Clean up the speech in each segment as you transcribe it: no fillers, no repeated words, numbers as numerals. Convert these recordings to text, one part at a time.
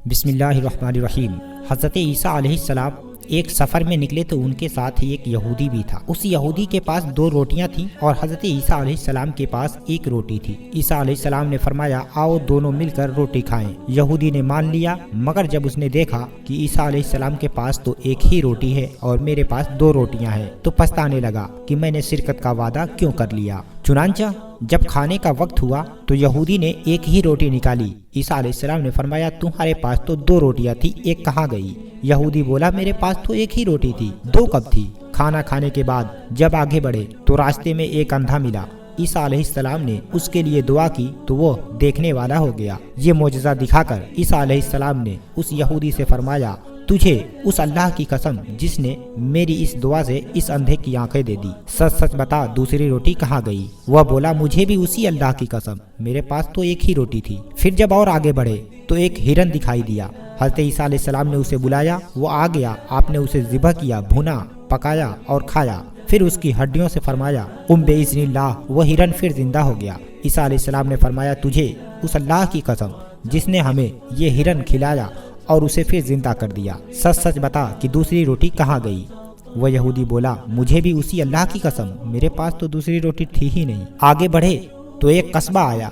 بسم اللہ الرحمن الرحیم۔ حضرت عیسیٰ علیہ السلام ایک سفر میں نکلے تو ان کے ساتھ ایک یہودی بھی تھا۔ اس یہودی کے پاس 2 روٹیاں تھیں اور حضرت عیسیٰ علیہ السلام کے پاس 1 روٹی تھی۔ عیسیٰ علیہ السلام نے فرمایا آؤ دونوں مل کر روٹی کھائیں۔ یہودی نے مان لیا، مگر جب اس نے دیکھا کہ عیسیٰ علیہ السلام کے پاس تو 1 ہی روٹی ہے اور میرے پاس 2 روٹیاں ہیں تو پچھتانے لگا کہ میں نے شرکت کا وعدہ کیوں کر لیا۔ چنانچہ جب کھانے کا وقت ہوا تو یہودی نے 1 ہی روٹی نکالی۔ عیسیٰ علیہ السلام نے فرمایا تمہارے پاس تو 2 روٹیاں تھی، 1 کہاں گئی؟ یہودی بولا میرے پاس تو 1 ہی روٹی تھی، 2 کب تھی؟ کھانا کھانے کے بعد جب آگے بڑھے تو راستے میں ایک اندھا ملا۔ عیسیٰ علیہ السلام نے اس کے لیے دعا کی تو وہ دیکھنے والا ہو گیا۔ یہ معجزہ دکھا کر عیسیٰ علیہ السلام نے اس یہودی سے فرمایا تجھے اس اللہ کی قسم جس نے میری اس دعا سے اس اندھے کی آنکھیں دے دی، سچ سچ بتا دوسری روٹی کہاں گئی؟ وہ بولا مجھے بھی اسی اللہ کی قسم، میرے پاس تو 1 ہی روٹی تھی۔ پھر جب اور آگے بڑھے تو ایک ہرن دکھائی دیا۔ حضرت عیسیٰ علیہ السلام نے اسے بلایا، وہ آ گیا، آپ نے اسے ذبح کیا، بھونا، پکایا اور کھایا۔ پھر اس کی ہڈیوں سے فرمایا بِإِذْنِ اللَّهِ، وہ ہرن پھر زندہ ہو گیا۔ عیسیٰ علیہ السلام نے فرمایا تجھے اس اللہ کی قسم جس نے ہمیں یہ ہرن کھلایا اور اسے پھر زندہ کر دیا، سچ سچ بتا کہ دوسری روٹی کہاں گئی؟ وہ یہودی بولا مجھے بھی اسی اللہ کی قسم، میرے پاس تو دوسری روٹی تھی ہی نہیں۔ آگے بڑھے تو ایک قصبہ آیا۔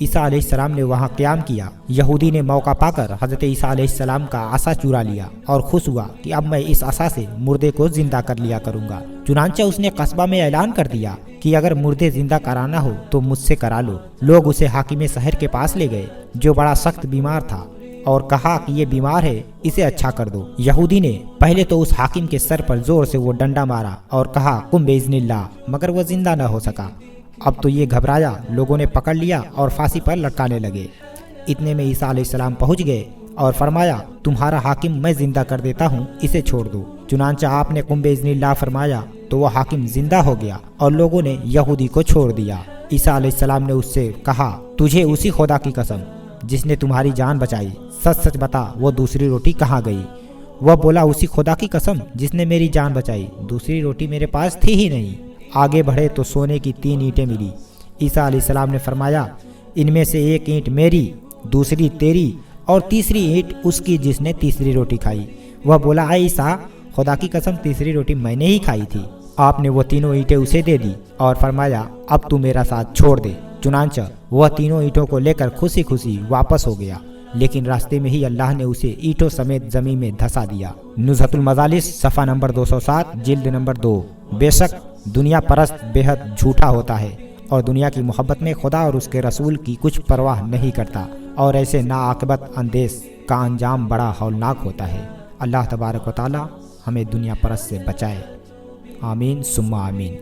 عیسیٰ علیہ السلام نے وہاں قیام کیا۔ یہودی نے موقع پا کر حضرت عیسیٰ علیہ السلام کا عصا چرا لیا اور خوش ہوا کہ اب میں اس عصا سے مردے کو زندہ کر لیا کروں گا۔ چنانچہ اس نے قصبہ میں اعلان کر دیا کہ اگر مردے زندہ کرانا ہو تو مجھ سے کرا لو۔ لوگ اسے حاکم شہر کے پاس لے گئے جو بڑا سخت بیمار تھا اور کہا کہ یہ بیمار ہے، اسے اچھا کر دو۔ یہودی نے پہلے تو اس حاکم کے سر پر زور سے وہ ڈنڈا مارا اور کہا بِإِذْنِ اللَّهِ، مگر وہ زندہ نہ ہو سکا۔ اب تو یہ گھبرایا، لوگوں نے پکڑ لیا اور پھانسی پر لٹکانے لگے۔ اتنے میں عیسیٰ علیہ السلام پہنچ گئے اور فرمایا تمہارا حاکم میں زندہ کر دیتا ہوں، اسے چھوڑ دو۔ چنانچہ آپ نے بِإِذْنِ اللَّهِ فرمایا تو وہ حاکم زندہ ہو گیا اور لوگوں نے یہودی کو چھوڑ دیا۔ عیسیٰ علیہ السلام نے اس سے کہا تجھے اسی خدا کی قسم جس نے تمہاری جان بچائی، سچ سچ بتا وہ دوسری روٹی کہاں گئی؟ وہ بولا اسی خدا کی قسم جس نے میری جان بچائی، دوسری روٹی میرے پاس تھی ہی نہیں۔ آگے بڑھے تو سونے کی 3 اینٹیں ملی۔ عیسیٰ علیہ السلام نے فرمایا ان میں سے 1 اینٹ میری، دوسری تیری اور تیسری اینٹ اس کی جس نے تیسری روٹی کھائی۔ وہ بولا اے عیسیٰ خدا کی قسم تیسری روٹی میں نے ہی کھائی تھی۔ آپ نے وہ 3 اینٹیں اسے دے دی اور فرمایا اب تو میرا ساتھ چھوڑ دے۔ چنانچہ وہ 3 اینٹوں کو لے کر خوشی خوشی واپس ہو گیا، لیکن راستے میں ہی اللہ نے اسے اینٹوں سمیت زمین میں دھسا دیا۔ نزہۃ المجالس صفحہ نمبر 207 جلد نمبر 2۔ بے شک دنیا پرست بے حد جھوٹا ہوتا ہے اور دنیا کی محبت میں خدا اور اس کے رسول کی کچھ پرواہ نہیں کرتا، اور ایسے ناعاقبت اندیش کا انجام بڑا ہولناک ہوتا ہے۔ اللہ تبارک و تعالی ہمیں دنیا پرست سے بچائے، آمین ثم آمین۔